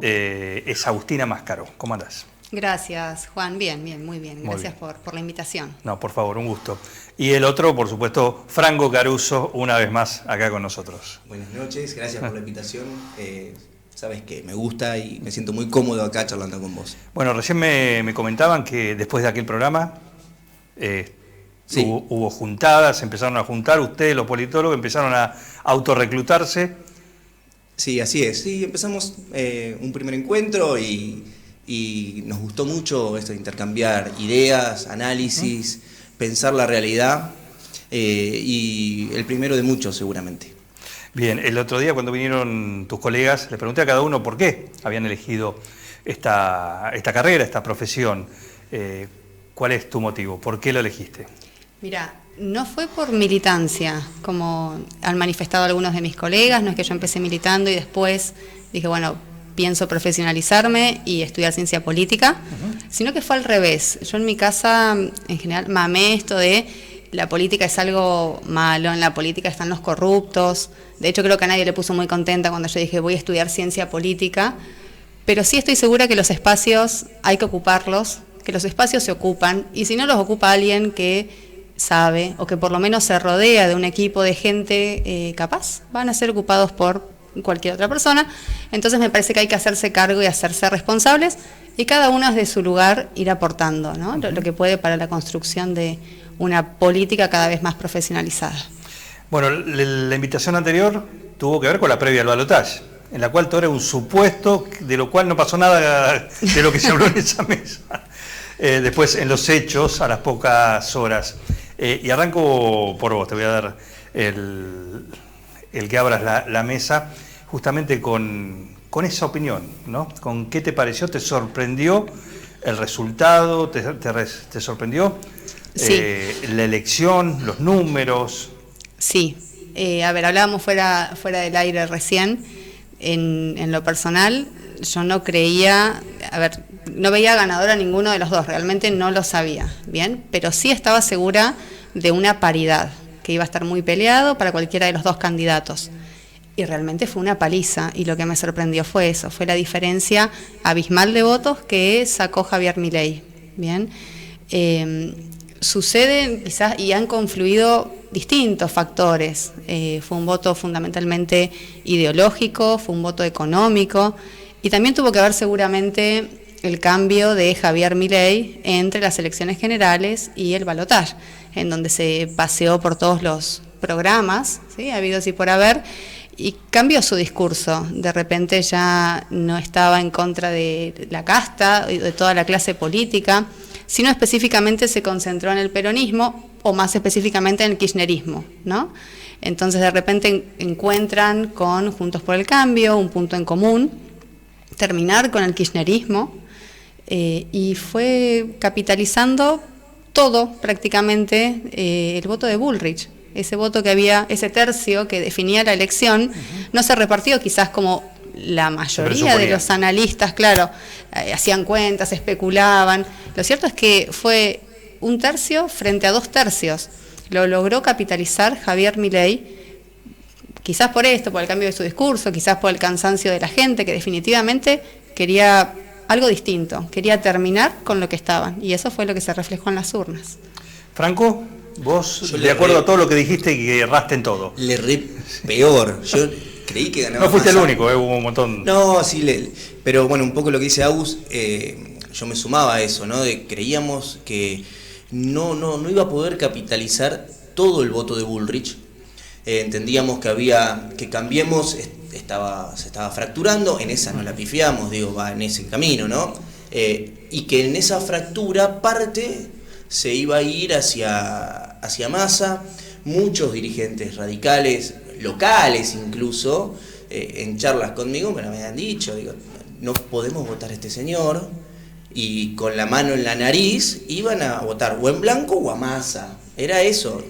es Agustina Mascaro. ¿Cómo andás? Gracias, Juan. Bien, muy bien. Gracias por la invitación. No, por favor, un gusto. Y el otro, por supuesto, Franco Caruso, una vez más acá con nosotros. Buenas noches, gracias por la invitación. Sabes que me gusta y me siento muy cómodo acá charlando con vos. Bueno, recién me comentaban que después de aquel programa Sí. hubo juntadas, empezaron a juntar, ustedes, los politólogos, empezaron a autorreclutarse. Sí, así es. Sí, empezamos un primer encuentro y nos gustó mucho esto de intercambiar ideas, análisis, pensar la realidad y el primero de muchos seguramente. Bien, el otro día cuando vinieron tus colegas, les pregunté a cada uno por qué habían elegido esta carrera, esta profesión. ¿Cuál es tu motivo? ¿Por qué lo elegiste? Mira, no fue por militancia, como han manifestado algunos de mis colegas, no es que yo empecé militando y después dije, bueno, pienso profesionalizarme y estudiar ciencia política, sino que fue al revés. Yo en mi casa, en general, mamé esto de la política es algo malo, en la política están los corruptos. De hecho, creo que a nadie le puso muy contenta cuando yo dije voy a estudiar ciencia política, pero sí estoy segura que los espacios hay que ocuparlos, que los espacios se ocupan, y si no los ocupa alguien que sabe, o que por lo menos se rodea de un equipo de gente capaz, van a ser ocupados por cualquier otra persona. Entonces me parece que hay que hacerse cargo y hacerse responsables, y cada uno desde su lugar ir aportando, ¿no? Lo que puede para la construcción de una política cada vez más profesionalizada. Bueno, la invitación anterior tuvo que ver con la previa al balotaje, en la cual todo era un supuesto, de lo cual no pasó nada de lo que se habló en esa mesa. Después, en los hechos, a las pocas horas. Y arranco por vos, te voy a dar el que abras la mesa, justamente con esa opinión, ¿no? ¿Con qué te pareció? ¿Te sorprendió el resultado? ¿Te sorprendió Sí. la elección, los números? Sí. A ver, hablábamos fuera del aire recién. En lo personal, yo no creía, no veía ganador a ninguno de los dos, realmente no lo sabía, ¿bien? Pero sí estaba segura de una paridad, que iba a estar muy peleado para cualquiera de los dos candidatos. Y realmente fue una paliza, y lo que me sorprendió fue eso, fue la diferencia abismal de votos que sacó Javier Milei, ¿bien? Suceden quizás, y han confluido distintos factores. Fue un voto fundamentalmente ideológico, fue un voto económico, y también tuvo que ver seguramente el cambio de Javier Milei entre las elecciones generales y el balotaje, en donde se paseó por todos los programas, ¿sí?, habidos y por haber, y cambió su discurso. De repente ya no estaba en contra de la casta, de toda la clase política, sino específicamente se concentró en el peronismo, o más específicamente en el kirchnerismo, ¿no? Entonces de repente encuentran con Juntos por el Cambio un punto en común, terminar con el kirchnerismo, y fue capitalizando todo prácticamente el voto de Bullrich. Ese voto que había, ese tercio que definía la elección, no se repartió quizás como la mayoría de los analistas, claro, hacían cuentas, especulaban. Lo cierto es que fue un tercio frente a 2/3. Lo logró capitalizar Javier Milei, quizás por esto, por el cambio de su discurso, quizás por el cansancio de la gente, que definitivamente quería algo distinto, quería terminar con lo que estaban, y eso fue lo que se reflejó en las urnas. Franco, vos, de acuerdo a todo lo que dijiste, que erraste en todo. Le re peor. Yo creí que ganaba. No fuiste Massa. el único, hubo un montón. No, sí, pero bueno, un poco lo que dice Agus, yo me sumaba a eso, ¿no? Creíamos que no iba a poder capitalizar todo el voto de Bullrich. Entendíamos que Cambiemos se estaba fracturando, en esa no la pifiamos, va en ese camino, ¿no? Y que en esa fractura parte se iba a ir hacia Massa. Muchos dirigentes radicales, locales incluso, en charlas conmigo me lo habían dicho, no podemos votar a este señor, y con la mano en la nariz iban a votar o en blanco o a Massa, era eso.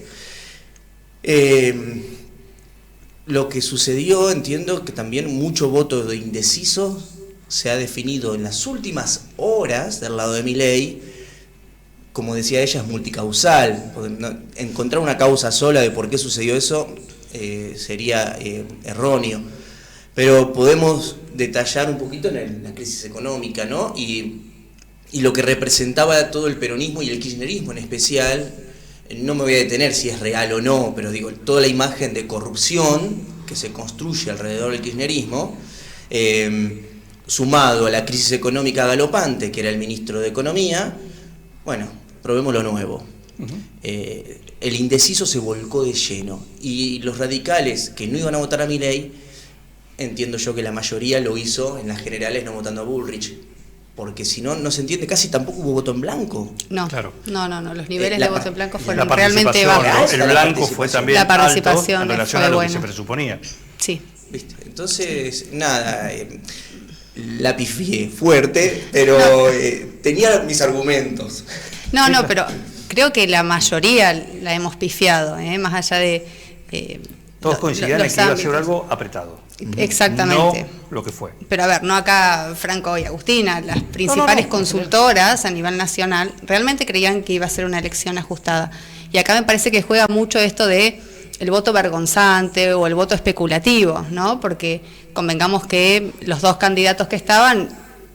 Lo que sucedió, entiendo que también mucho voto de indeciso se ha definido en las últimas horas del lado de Milei. Como decía ella, es multicausal. Encontrar una causa sola de por qué sucedió eso sería erróneo. Pero podemos detallar un poquito en la crisis económica, ¿no? Y lo que representaba todo el peronismo y el kirchnerismo en especial. No me voy a detener si es real o no, pero digo, toda la imagen de corrupción que se construye alrededor del kirchnerismo, sumado a la crisis económica galopante, que era el ministro de Economía, bueno, probemos lo nuevo. El indeciso se volcó de lleno, y los radicales que no iban a votar a Milei, entiendo yo que la mayoría lo hizo en las generales no votando a Bullrich, porque si no, no se entiende, casi tampoco hubo voto en blanco. No, claro. no, los niveles de voto en blanco fueron la realmente bajos. bajos. El blanco fue también la participación alto en relación fue a lo buena. que se presuponía. Sí. ¿Viste? Entonces, nada, la pifié fuerte, pero tenía mis argumentos. No, pero creo que la mayoría la hemos pifiado, más allá de... Todos coincidían en que iba a ser algo apretado. Exactamente. No lo que fue. Pero a ver, no acá Franco y Agustina, las principales consultoras a nivel nacional realmente creían que iba a ser una elección ajustada. Y acá me parece que juega mucho esto de el voto vergonzante o el voto especulativo, ¿no? Porque convengamos que los dos candidatos que estaban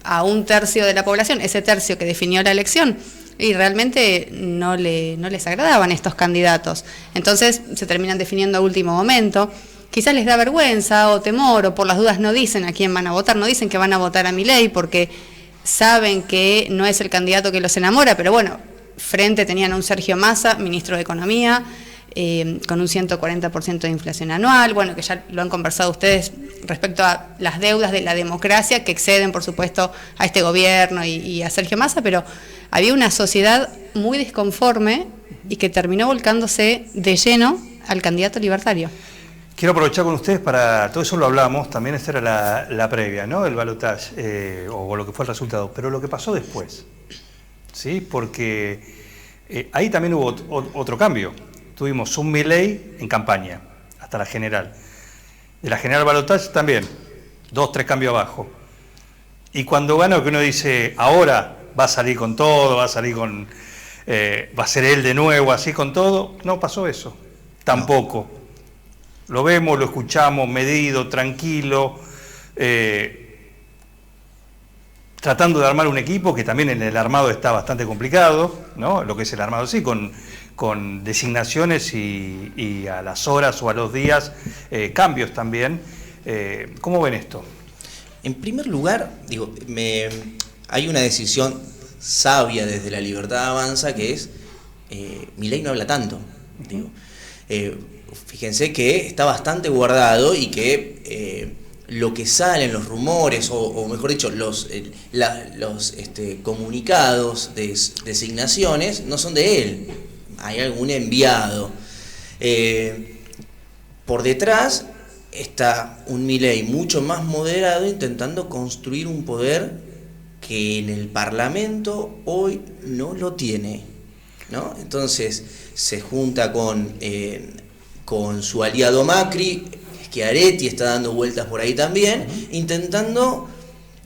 a un tercio de la población, ese tercio que definió la elección, y realmente no les agradaban estos candidatos. Entonces se terminan definiendo a último momento. Quizás les da vergüenza o temor, o por las dudas no dicen a quién van a votar, no dicen que van a votar a Milei porque saben que no es el candidato que los enamora, pero bueno, frente tenían a un Sergio Massa, ministro de Economía, con un 140% de inflación anual, bueno, que ya lo han conversado ustedes respecto a las deudas de la democracia que exceden, por supuesto, a este gobierno y a Sergio Massa, pero había una sociedad muy disconforme y que terminó volcándose de lleno al candidato libertario. Quiero aprovechar con ustedes para, todo eso lo hablamos, también esta era la previa, ¿no? El balotaje, o lo que fue el resultado, pero lo que pasó después, ¿sí? Porque ahí también hubo otro cambio. Tuvimos un Milei en campaña, hasta la general. De la general balotaje también, 2-3 cambios abajo. Y cuando gana, que uno dice, ahora va a salir con todo, va a salir con, va a ser él de nuevo, así con todo, no pasó eso, tampoco. Lo vemos, lo escuchamos, medido, tranquilo, tratando de armar un equipo que también en el armado está bastante complicado, ¿no? Lo que es el armado, sí, con designaciones y a las horas o a los días cambios también. ¿Cómo ven esto? En primer lugar, digo, hay una decisión sabia desde La Libertad Avanza que es, Milei no habla tanto, digo. Fíjense que está bastante guardado y que lo que salen, los rumores, o mejor dicho, los comunicados de designaciones no son de él, hay algún enviado. Por detrás está un Milei mucho más moderado intentando construir un poder que en el Parlamento hoy no lo tiene, ¿no? Entonces se junta con su aliado Macri, Schiaretti está dando vueltas por ahí también, intentando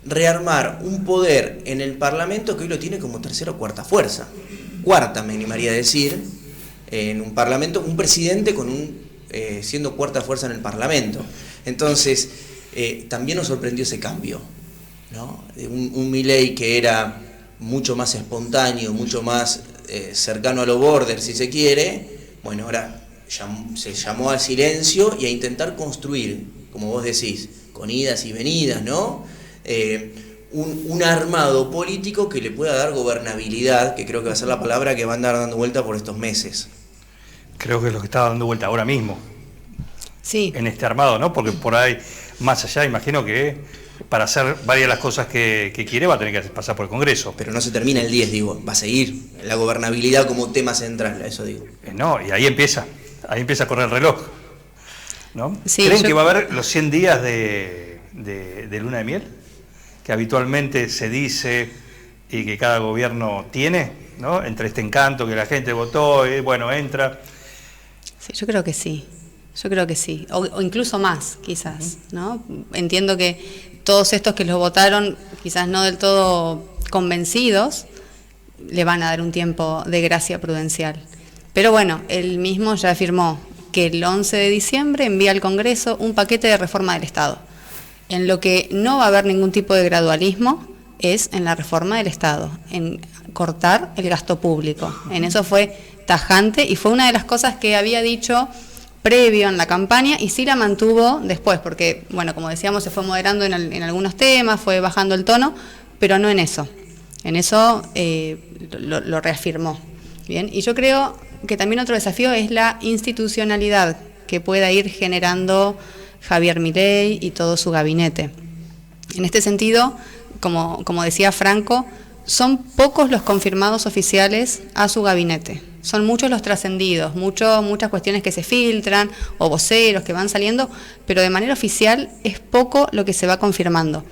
rearmar un poder en el Parlamento que hoy lo tiene como tercera o cuarta fuerza. Cuarta, me animaría a decir, en un Parlamento, un presidente siendo cuarta fuerza en el Parlamento. Entonces, también nos sorprendió ese cambio, ¿no? Un Milei que era mucho más espontáneo, mucho más cercano a lo border, si se quiere, bueno, ahora se llamó al silencio y a intentar construir, como vos decís, con idas y venidas, ¿no? Un armado político que le pueda dar gobernabilidad, que creo que va a ser la palabra que va a andar dando vuelta por estos meses. Creo que es lo que está dando vuelta ahora mismo. Sí. En este armado, ¿no? Porque por ahí, más allá, imagino que para hacer varias de las cosas que quiere va a tener que pasar por el Congreso. Pero no se termina el 10, digo, va a seguir la gobernabilidad como tema central, eso digo. No, y ahí empieza a correr el reloj, ¿no? Sí, ¿Creen que va a haber los 100 días de luna de miel? Que habitualmente se dice y que cada gobierno tiene, ¿no? Entre este encanto que la gente votó, y bueno, entra. Sí, yo creo que sí. O incluso más, quizás, ¿no? Entiendo que todos estos que los votaron, quizás no del todo convencidos, le van a dar un tiempo de gracia prudencial. Pero bueno, él mismo ya afirmó que el 11 de diciembre envía al Congreso un paquete de reforma del Estado. En lo que no va a haber ningún tipo de gradualismo es en la reforma del Estado, en cortar el gasto público. En eso fue tajante y fue una de las cosas que había dicho previo en la campaña y sí la mantuvo después, porque, bueno, como decíamos, se fue moderando en algunos temas, fue bajando el tono, pero no en eso. En eso lo reafirmó. Bien, y yo creo que también otro desafío es la institucionalidad que pueda ir generando Javier Milei y todo su gabinete. En este sentido, como decía Franco, son pocos los confirmados oficiales a su gabinete. Son muchos los trascendidos, muchas cuestiones que se filtran o voceros que van saliendo, pero de manera oficial es poco lo que se va confirmando.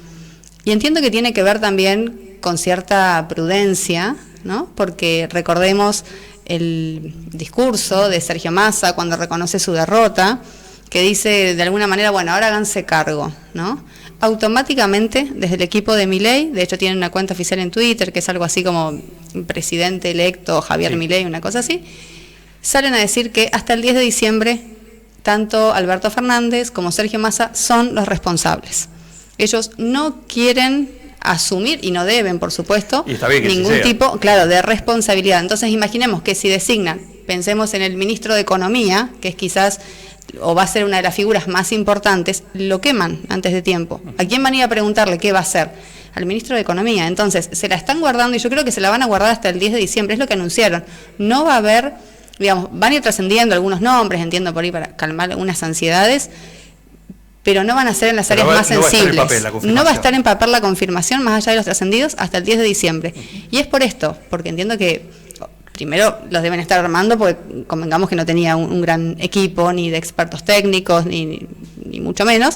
Y entiendo que tiene que ver también con cierta prudencia, ¿no? Porque recordemos el discurso de Sergio Massa cuando reconoce su derrota, que dice de alguna manera, bueno, ahora háganse cargo, ¿no? Automáticamente, desde el equipo de Milei, de hecho tienen una cuenta oficial en Twitter, que es algo así como presidente electo Javier Milei, una cosa así, salen a decir que hasta el 10 de diciembre, tanto Alberto Fernández como Sergio Massa son los responsables. Ellos no quieren asumir, y no deben, por supuesto, ningún tipo, claro, de responsabilidad. Entonces imaginemos que si designan, pensemos en el ministro de Economía, que es quizás o va a ser una de las figuras más importantes, lo queman antes de tiempo. ¿A quién van a ir a preguntarle qué va a hacer? Al ministro de Economía. Entonces, se la están guardando y yo creo que se la van a guardar hasta el 10 de diciembre, es lo que anunciaron. No va a haber, digamos, van a ir trascendiendo algunos nombres, entiendo por ahí para calmar algunas ansiedades, pero no van a ser en las áreas más sensibles. No va a estar en papel la confirmación más allá de los trascendidos hasta el 10 de diciembre. Y es por esto, porque entiendo que primero los deben estar armando, porque convengamos que no tenía un gran equipo, ni de expertos técnicos, ni mucho menos.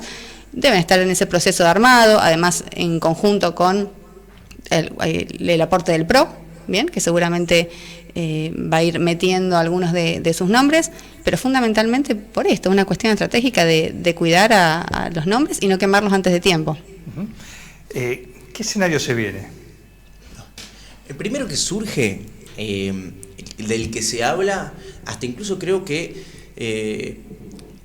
Deben estar en ese proceso de armado, además en conjunto con el aporte del PRO, bien, que seguramente va a ir metiendo algunos de sus nombres, pero fundamentalmente por esto, una cuestión estratégica de cuidar a los nombres y no quemarlos antes de tiempo. ¿Qué escenario se viene? El primero que surge, del que se habla, hasta incluso creo que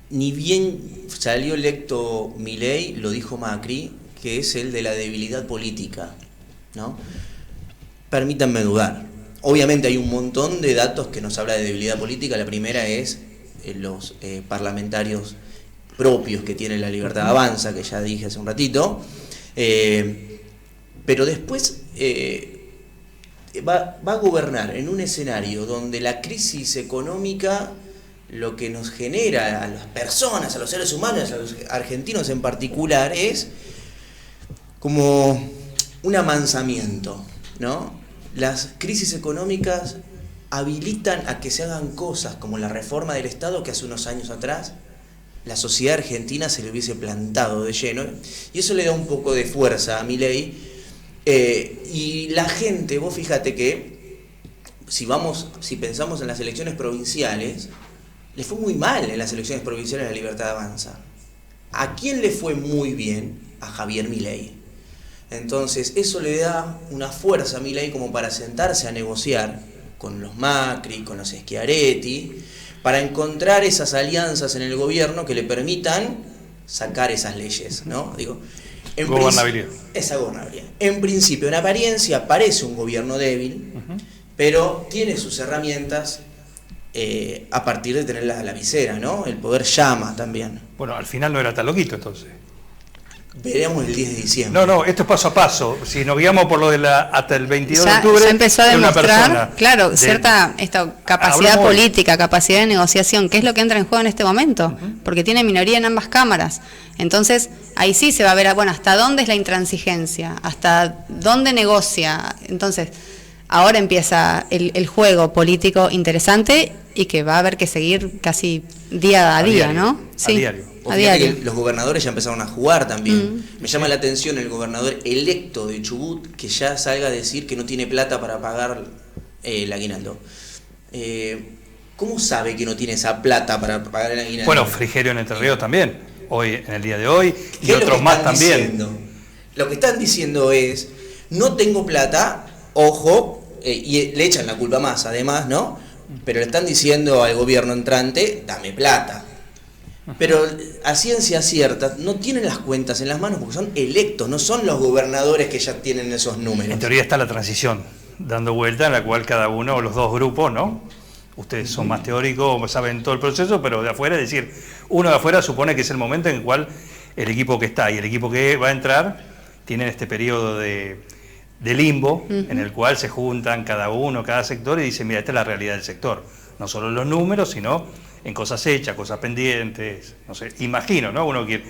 ni bien salió electo Milei, lo dijo Macri, que es el de la debilidad política, ¿no? Permítanme dudar. Obviamente hay un montón de datos que nos habla de debilidad política. La primera es los parlamentarios propios que tiene la Libertad Avanza, que ya dije hace un ratito, pero después va a gobernar en un escenario donde la crisis económica lo que nos genera a las personas, a los seres humanos, a los argentinos en particular, es como un amansamiento, ¿no? Las crisis económicas habilitan a que se hagan cosas como la reforma del Estado que hace unos años atrás la sociedad argentina se le hubiese plantado de lleno, y eso le da un poco de fuerza a Milei. Y la gente, vos fíjate que si pensamos en las elecciones provinciales, le fue muy mal en las elecciones provinciales a la Libertad Avanza. ¿A quién le fue muy bien? A Javier Milei. Entonces eso le da una fuerza a Milei como para sentarse a negociar con los Macri, con los Schiaretti, para encontrar esas alianzas en el gobierno que le permitan sacar esas leyes, ¿no? Digo, gobernabilidad. Esa gobernabilidad. En principio, en apariencia, parece un gobierno débil, pero tiene sus herramientas a partir de tener la visera, ¿no? El poder llama también. Bueno, al final no era tan loquito entonces. Veremos el 10 de diciembre. No, esto es paso a paso. Si nos guiamos por lo de hasta el 22 de octubre... Ya empezó a demostrar, claro, cierta capacidad política, capacidad de negociación, que es lo que entra en juego en este momento, porque tiene minoría en ambas cámaras. Entonces, ahí sí se va a ver, bueno, hasta dónde es la intransigencia, hasta dónde negocia. Entonces, ahora empieza el juego político interesante y que va a haber que seguir casi día a día, diario, ¿no? Sí. A diario. O fíjate que los gobernadores ya empezaron a jugar también. Me llama la atención el gobernador electo de Chubut que ya salga a decir que no tiene plata para pagar el aguinaldo. ¿Cómo sabe que no tiene esa plata para pagar el aguinaldo? Bueno, Frigerio en Entre Ríos también, hoy en el día de hoy, y otros más también. Lo que están diciendo es, no tengo plata, ojo, y le echan la culpa más además, ¿no? Pero le están diciendo al gobierno entrante, dame plata. Pero a ciencia cierta no tienen las cuentas en las manos porque son electos, no son los gobernadores que ya tienen esos números. En teoría está la transición dando vuelta, en la cual cada uno, o los dos grupos, ¿no? Ustedes son más teóricos, saben todo el proceso, pero de afuera, es decir, uno de afuera supone que es el momento en el cual el equipo que está y el equipo que va a entrar tienen este periodo de limbo, en el cual se juntan cada uno, cada sector, y dicen, mira, esta es la realidad del sector. No solo en los números, sino en cosas hechas, cosas pendientes, no sé, imagino, ¿no? Uno que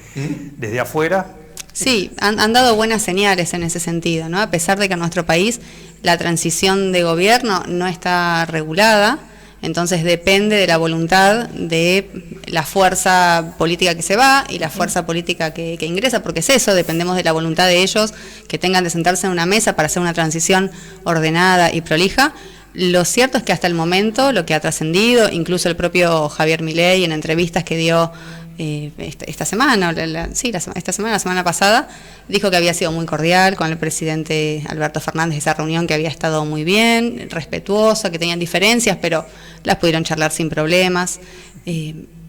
desde afuera... Sí, han dado buenas señales en ese sentido, ¿no? A pesar de que en nuestro país la transición de gobierno no está regulada, entonces depende de la voluntad de la fuerza política que se va y la fuerza política que ingresa, porque es eso, dependemos de la voluntad de ellos, que tengan de sentarse en una mesa para hacer una transición ordenada y prolija. Lo cierto es que hasta el momento lo que ha trascendido, incluso el propio Javier Milei en entrevistas que dio esta semana, la semana pasada, dijo que había sido muy cordial con el presidente Alberto Fernández, esa reunión que había estado muy bien, respetuosa, que tenían diferencias, pero las pudieron charlar sin problemas.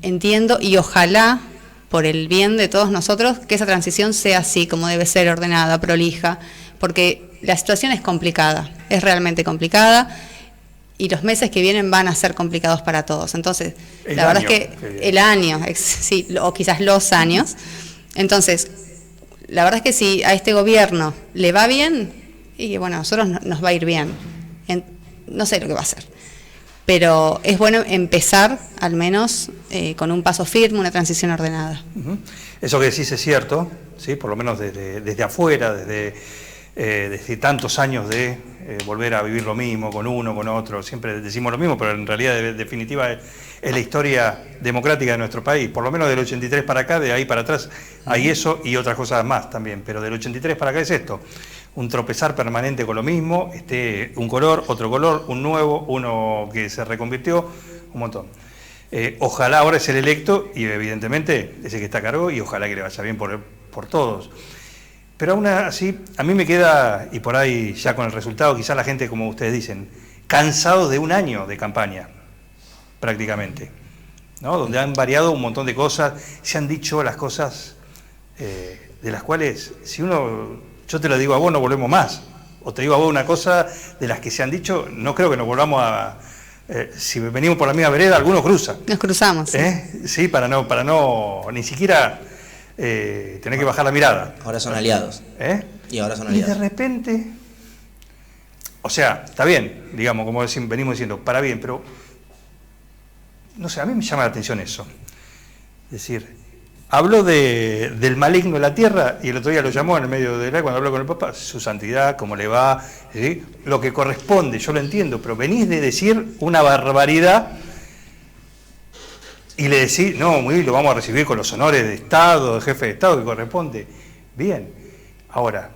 Entiendo y ojalá, por el bien de todos nosotros, que esa transición sea así, como debe ser, ordenada, prolija, porque la situación es complicada, es realmente complicada, y los meses que vienen van a ser complicados para todos. Entonces, la verdad es que el año, sí, o quizás los años. Entonces, la verdad es que si a este gobierno le va bien, y bueno, a nosotros nos va a ir bien. No sé lo que va a hacer. Pero es bueno empezar, al menos, con un paso firme, una transición ordenada. Eso que decís es cierto, ¿sí? Por lo menos desde afuera, desde tantos años de volver a vivir lo mismo con uno, con otro, siempre decimos lo mismo, pero en realidad en definitiva es la historia democrática de nuestro país, por lo menos del 83 para acá, de ahí para atrás hay eso y otras cosas más también, pero del 83 para acá es esto, un tropezar permanente con lo mismo, un color, otro color, un nuevo, uno que se reconvirtió, un montón. Ojalá ahora es el electo y evidentemente es el que está a cargo y ojalá que le vaya bien por todos. Pero aún así, a mí me queda, y por ahí ya con el resultado, quizás la gente, como ustedes dicen, cansado de un año de campaña, prácticamente, ¿no? Donde han variado un montón de cosas, se han dicho las cosas de las cuales, yo te lo digo a vos, no volvemos más, o te digo a vos una cosa de las que se han dicho, no creo que nos volvamos a... si venimos por la misma vereda, algunos cruzan. Nos cruzamos. Sí, para no ni siquiera... tener que bajar la mirada. Ahora son aliados. Y ahora son aliados. Y de repente, o sea, está bien, digamos, como venimos diciendo, para bien, pero no sé, a mí me llama la atención eso. Es decir, habló del maligno de la tierra y el otro día lo llamó en el medio de la cuando habló con el Papa, su santidad, cómo le va, ¿sí? Lo que corresponde, yo lo entiendo, pero venís de decir una barbaridad. Y le decís, no, lo vamos a recibir con los honores de Estado, de jefe de Estado que corresponde. Bien. Ahora,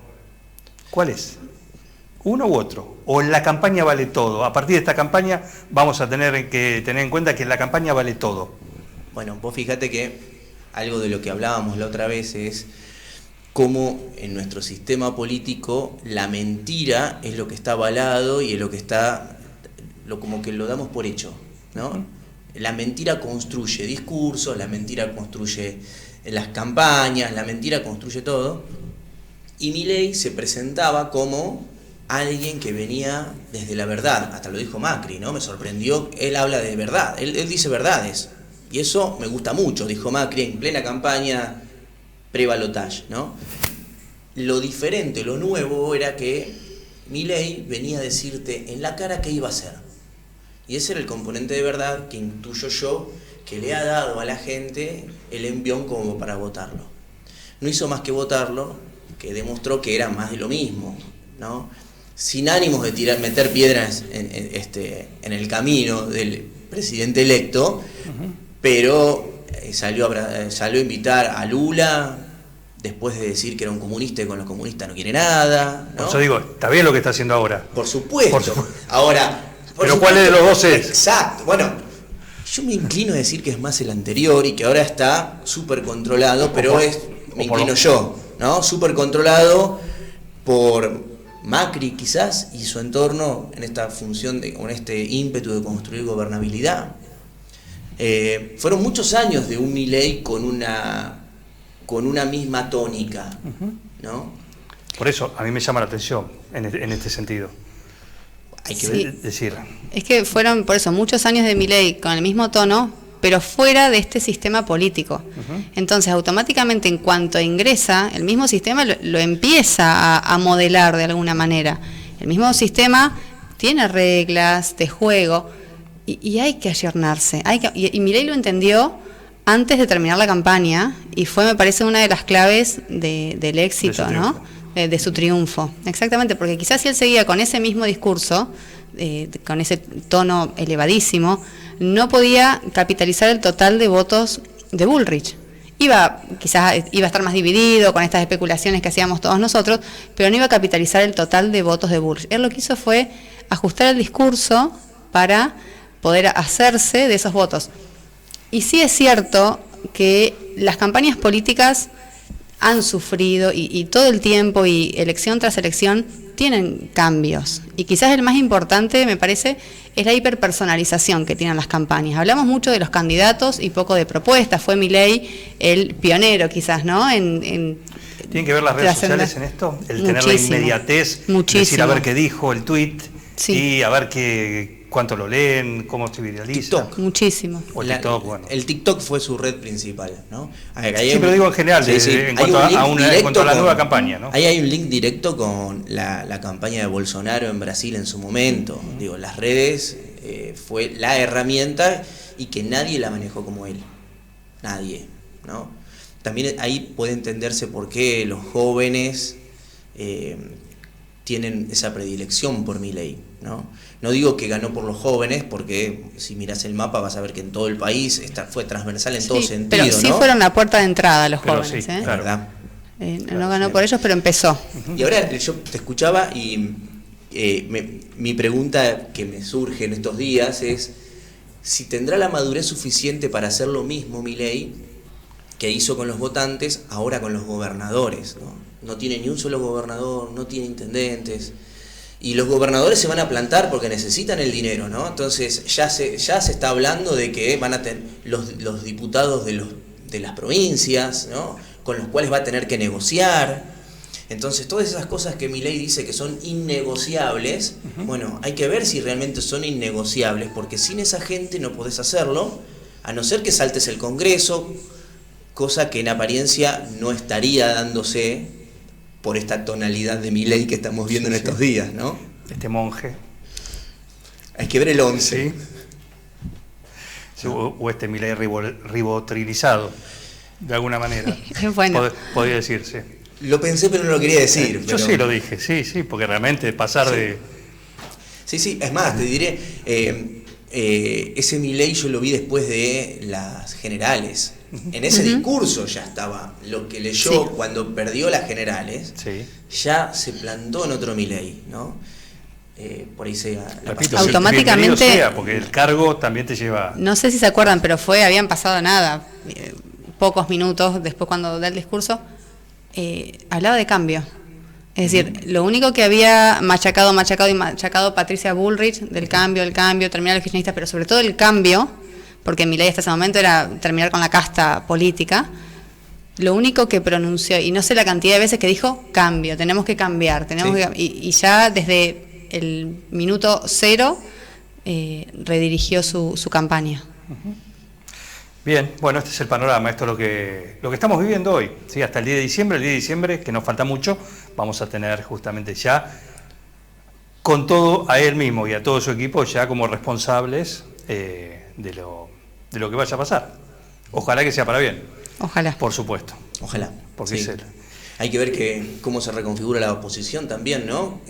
¿cuál es? ¿Uno u otro? ¿O en la campaña vale todo? A partir de esta campaña vamos a tener que tener en cuenta que en la campaña vale todo. Bueno, vos fíjate que algo de lo que hablábamos la otra vez es cómo en nuestro sistema político la mentira es lo que está avalado y es lo que está, como que lo damos por hecho, ¿no? La mentira construye discursos, la mentira construye las campañas, la mentira construye todo. Y Milei se presentaba como alguien que venía desde la verdad. Hasta lo dijo Macri, ¿no? Me sorprendió, él habla de verdad, él dice verdades. Y eso me gusta mucho, dijo Macri en plena campaña pre-balotage, ¿no? Lo diferente, lo nuevo era que Milei venía a decirte en la cara qué iba a hacer. Y ese era el componente de verdad que intuyo yo que le ha dado a la gente el envión como para votarlo. No hizo más que votarlo, que demostró que era más de lo mismo, ¿no? Sin ánimos de meter piedras en el camino del presidente electo, pero salió a invitar a Lula después de decir que era un comunista y con los comunistas no quiere nada, ¿no? Por eso digo, está bien lo que está haciendo ahora. Por supuesto. Ahora... Pero ¿cuál de los dos es? Exacto. Bueno, yo me inclino a decir que es más el anterior y que ahora está súper controlado, pero me inclino yo, ¿no? Súper controlado por Macri quizás y su entorno en esta función, con este ímpetu de construir gobernabilidad. Fueron muchos años de un Milei con una misma tónica, ¿no? Por eso a mí me llama la atención en este sentido. Hay que decir. Es que fueron por eso muchos años de Milei con el mismo tono, pero fuera de este sistema político. Entonces, automáticamente, en cuanto ingresa, el mismo sistema lo empieza a modelar de alguna manera. El mismo sistema tiene reglas de juego y hay que ayornarse. Y Milei lo entendió antes de terminar la campaña y fue, me parece, una de las claves del éxito, ¿no? De su triunfo. Exactamente, porque quizás si él seguía con ese mismo discurso, con ese tono elevadísimo, no podía capitalizar el total de votos de Bullrich. Quizás iba a estar más dividido con estas especulaciones que hacíamos todos nosotros, pero no iba a capitalizar el total de votos de Bullrich. Él lo que hizo fue ajustar el discurso para poder hacerse de esos votos. Y sí es cierto que las campañas políticas han sufrido y todo el tiempo y elección tras elección tienen cambios. Y quizás el más importante, me parece, es la hiperpersonalización que tienen las campañas. Hablamos mucho de los candidatos y poco de propuestas. Fue Milei el pionero quizás, ¿no? ¿Tienen que ver las redes sociales en esto? El tener la inmediatez, decir a ver qué dijo el tweet y a ver cuánto lo leen, cómo se viraliza. TikTok. Muchísimo. O TikTok, bueno. El TikTok fue su red principal, ¿no? Sí, pero digo en general, en cuanto a la nueva campaña, ¿no? Ahí hay un link directo con la campaña de Bolsonaro en Brasil en su momento. Digo, las redes fue la herramienta y que nadie la manejó como él. Nadie, ¿no? También ahí puede entenderse por qué los jóvenes tienen esa predilección por Milei, ¿no? No digo que ganó por los jóvenes, porque si miras el mapa vas a ver que en todo el país fue transversal en todo sentido, pero sí, ¿no? fueron la puerta de entrada los jóvenes, sí, claro. ¿Verdad? No ganó por ellos, pero empezó. Y ahora yo te escuchaba y mi pregunta que me surge en estos días es si tendrá la madurez suficiente para hacer lo mismo Milei que hizo con los votantes ahora con los gobernadores, ¿no? No tiene ni un solo gobernador, no tiene intendentes. Y los gobernadores se van a plantar porque necesitan el dinero, ¿no? Entonces ya se está hablando de que van a tener los diputados de las provincias, ¿no? Con los cuales va a tener que negociar. Entonces todas esas cosas que Milei dice que son innegociables, bueno, hay que ver si realmente son innegociables, porque sin esa gente no podés hacerlo, a no ser que saltes el Congreso, cosa que en apariencia no estaría dándose por esta tonalidad de Milei que estamos viendo en estos días, ¿no? Este monje. Hay que ver el 11. Sí, o este Milei ribotrilizado, de alguna manera. Bueno. Podría decirse. Lo pensé, pero no lo quería decir. Yo sí lo dije, sí, porque realmente pasar de... Sí, es más, te diré, ese Milei yo lo vi después de las generales. En ese discurso ya estaba, lo que leyó cuando perdió las generales, ya se plantó en otro Milei, ¿no? Por ahí repito, automáticamente sea, porque el cargo también te lleva... No sé si se acuerdan, pero habían pasado nada, pocos minutos después cuando da el discurso, hablaba de cambio. Es decir, lo único que había machacado Patricia Bullrich, del cambio, terminar los kirchneristas, pero sobre todo el cambio, porque Milei hasta ese momento era terminar con la casta política, lo único que pronunció, y no sé la cantidad de veces que dijo, cambio, tenemos que cambiar, y ya desde el minuto 0 redirigió su campaña. Bien, bueno, este es el panorama, esto es lo que estamos viviendo hoy, ¿sí? Hasta el 10 de diciembre, que nos falta mucho, vamos a tener justamente ya con todo a él mismo y a todo su equipo ya como responsables de lo que vaya a pasar. Ojalá que sea para bien. Ojalá. Por supuesto. Ojalá. Porque es él. Hay que ver cómo se reconfigura la oposición también, ¿no?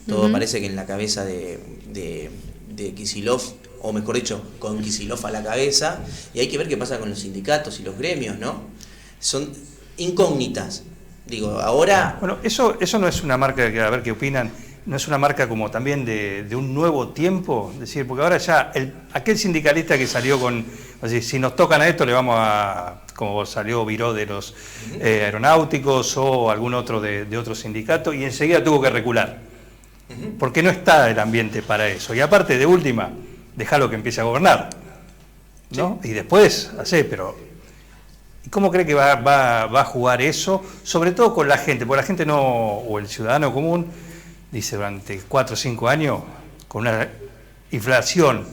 Todo parece que en la cabeza de Kicillof, o mejor dicho, con Kicillof a la cabeza, y hay que ver qué pasa con los sindicatos y los gremios, ¿no? Son incógnitas. Digo, ahora... Bueno, eso no es una marca, a ver qué opinan, no es una marca como también de un nuevo tiempo, es decir, porque ahora ya aquel sindicalista que salió con, así, si nos tocan a esto le vamos a, como salió Viró de los aeronáuticos o algún otro de otro sindicato, y enseguida tuvo que recular, porque no está el ambiente para eso, y aparte de última, déjalo que empiece a gobernar, ¿no? Y después, pero ¿cómo cree que va a jugar eso? Sobre todo con la gente, porque la gente no, o el ciudadano común, dice durante 4 o 5 años, con una inflación,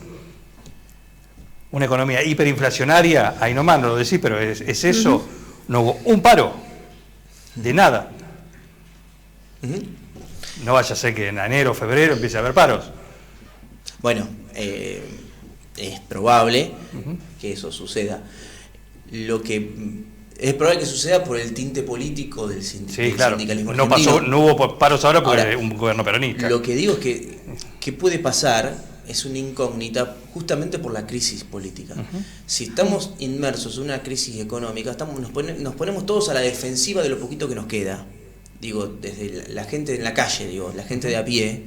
una economía hiperinflacionaria, ahí nomás no lo decís, pero es eso, no hubo un paro, de nada. No vaya a ser que en enero o febrero empiece a haber paros. Bueno, es probable que eso suceda. Lo que es probable que suceda por el tinte político del sindicalismo argentino. No hubo paros ahora porque es un gobierno peronista. Lo que digo es que puede pasar, es una incógnita, justamente por la crisis política. Si estamos inmersos en una crisis económica, nos ponemos todos a la defensiva de lo poquito que nos queda. Digo, desde la gente en la calle, la gente de a pie,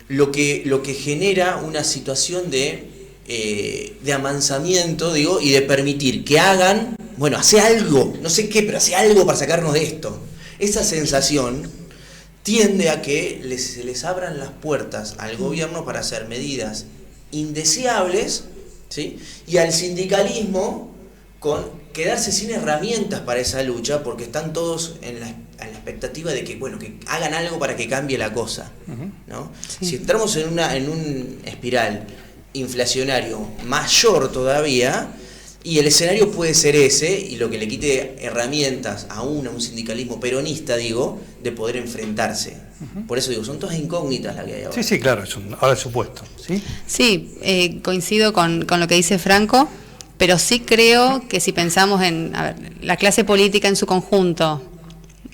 lo que genera una situación de amansamiento, y de permitir que hagan, hace algo, no sé qué, pero hace algo para sacarnos de esto. Esa sensación tiende a que se les abran las puertas al gobierno para hacer medidas indeseables, ¿sí? Y al sindicalismo con quedarse sin herramientas para esa lucha, porque están todos en la expectativa de que hagan algo para que cambie la cosa, ¿no? Sí. Si entramos en un espiral inflacionario mayor todavía, y el escenario puede ser ese, y lo que le quite herramientas a un sindicalismo peronista, de poder enfrentarse. Por eso son todas incógnitas las que hay ahora. Sí, claro, ahora es supuesto. Sí, coincido con lo que dice Franco, pero sí creo que si pensamos en la clase política en su conjunto,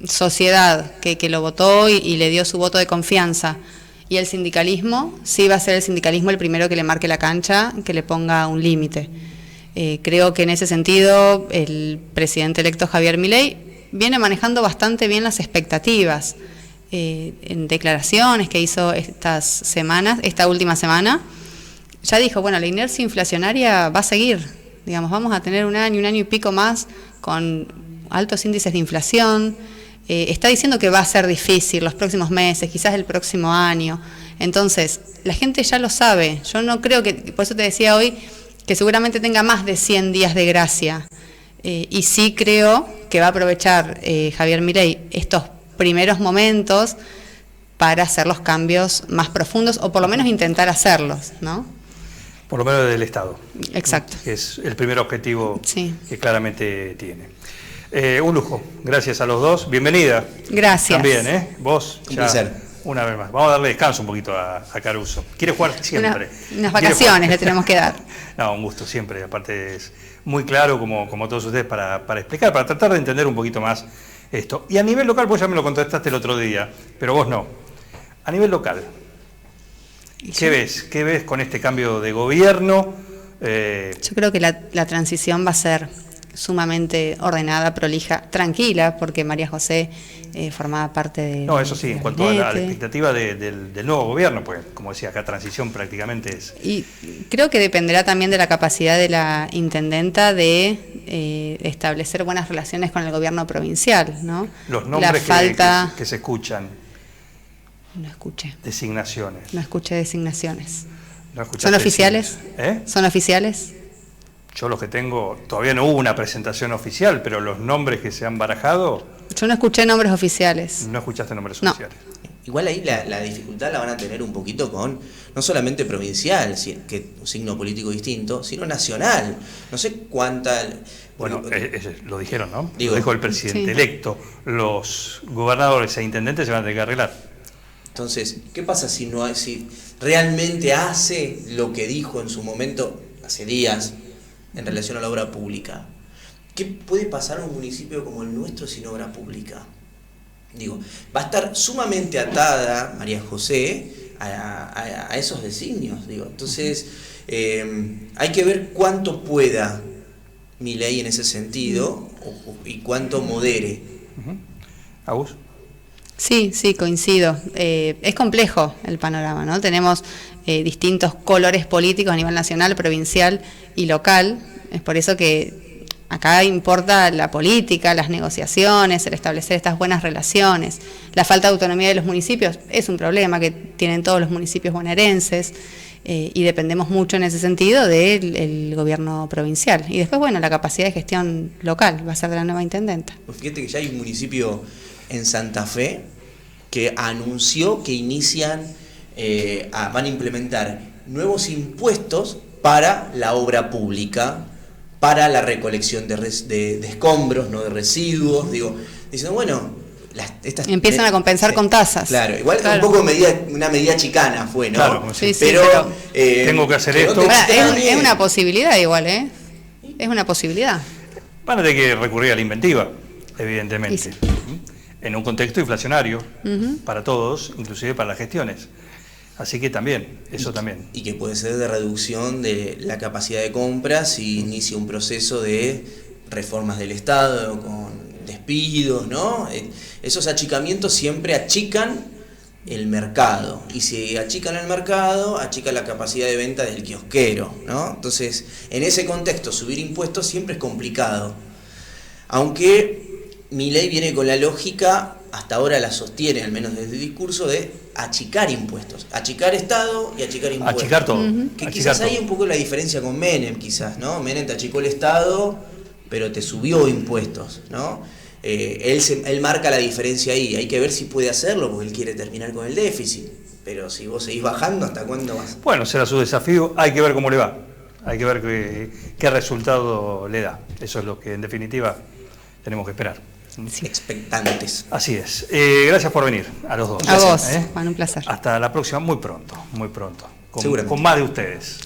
sociedad que lo votó y le dio su voto de confianza, y el sindicalismo, sí va a ser el sindicalismo el primero que le marque la cancha, que le ponga un límite. Creo que en ese sentido el presidente electo Javier Milei viene manejando bastante bien las expectativas. En declaraciones que hizo esta última semana, ya dijo, la inercia inflacionaria va a seguir, vamos a tener un año y pico más con altos índices de inflación. Está diciendo que va a ser difícil los próximos meses, quizás el próximo año. Entonces, la gente ya lo sabe. Yo no creo por eso te decía hoy, que seguramente tenga más de 100 días de gracia. Y sí creo que va a aprovechar Javier Milei estos primeros momentos para hacer los cambios más profundos, o por lo menos intentar hacerlos, ¿no? Por lo menos del Estado. Exacto. Que es el primer objetivo que claramente tiene. Un lujo, gracias a los dos. Bienvenida. Gracias. También, vos. Un placer. Una vez más. Vamos a darle descanso un poquito a Caruso. Quiere jugar siempre. Unas vacaciones le tenemos que dar. No, un gusto siempre. Aparte es muy claro, como todos ustedes, para explicar, para tratar de entender un poquito más esto. Y a nivel local, vos ya me lo contestaste el otro día, pero vos no. A nivel local, ¿qué ves? ¿Qué ves con este cambio de gobierno? Yo creo que la transición va a ser sumamente ordenada, prolija, tranquila, porque María José formaba parte de... No, eso sí, en cuanto a la expectativa del nuevo gobierno, pues como decía acá, transición prácticamente es... Y creo que dependerá también de la capacidad de la intendenta de establecer buenas relaciones con el gobierno provincial, ¿no? Los nombres que se escuchan. No escuché. Designaciones. No escuché designaciones. No ¿Son oficiales? ¿Son oficiales? Yo los que tengo, todavía no hubo una presentación oficial, pero los nombres que se han barajado... Yo no escuché nombres oficiales. ¿No escuchaste nombres oficiales? Igual ahí la dificultad la van a tener un poquito con, no solamente provincial, que es un signo político distinto, sino nacional. No sé cuánta... Bueno, lo dijeron, ¿no? Lo dijo el presidente electo. Los gobernadores e intendentes se van a tener que arreglar. Entonces, ¿qué pasa si realmente hace lo que dijo en su momento, hace días, en relación a la obra pública? ¿Qué puede pasar a un municipio como el nuestro sin obra pública? Va a estar sumamente atada María José a esos designios. Entonces, hay que ver cuánto pueda Milei en ese sentido y cuánto modere. ¿Agus? Sí, coincido. Es complejo el panorama, ¿no? Tenemos distintos colores políticos a nivel nacional, provincial y local. Es por eso que acá importa la política, las negociaciones, el establecer estas buenas relaciones. La falta de autonomía de los municipios es un problema que tienen todos los municipios bonaerenses. y dependemos mucho en ese sentido del gobierno provincial. Y después, bueno, la capacidad de gestión local va a ser de la nueva intendenta. Pues fíjate que ya hay un municipio en Santa Fe que anunció que van a implementar nuevos impuestos para la obra pública, para la recolección de escombros, no de residuos, diciendo, bueno, empiezan a compensar con tasas. Claro, igual un poco una medida chicana fue, ¿no? Claro, pero tengo que hacer esto. Es una posibilidad igual, ¿eh? Es una posibilidad. Van a tener que recurrir a la inventiva, evidentemente, Sí. en un contexto inflacionario para todos, inclusive para las gestiones. Así que también, eso también. Y que puede ser de reducción de la capacidad de compra si inicia un proceso de reformas del Estado con despidos, ¿no? Esos achicamientos siempre achican el mercado, y si achican el mercado, achican la capacidad de venta del kiosquero, ¿no? Entonces, en ese contexto, subir impuestos siempre es complicado. Aunque Milei viene con la lógica, hasta ahora la sostiene, al menos desde el discurso, de achicar impuestos, achicar Estado y achicar impuestos. Achicar todo. Que quizás hay un poco la diferencia con Menem, quizás, ¿no? Menem te achicó el Estado, pero te subió impuestos, ¿no? Él marca la diferencia ahí. Hay que ver si puede hacerlo, porque él quiere terminar con el déficit. Pero si vos seguís bajando, ¿hasta cuándo vas? Bueno, será su desafío. Hay que ver cómo le va. Hay que ver qué resultado le da. Eso es lo que, en definitiva, tenemos que esperar. Sí. Expectantes. Así es. Gracias por venir a los dos. A vos, Juan, un placer. Hasta la próxima, muy pronto, con más de ustedes.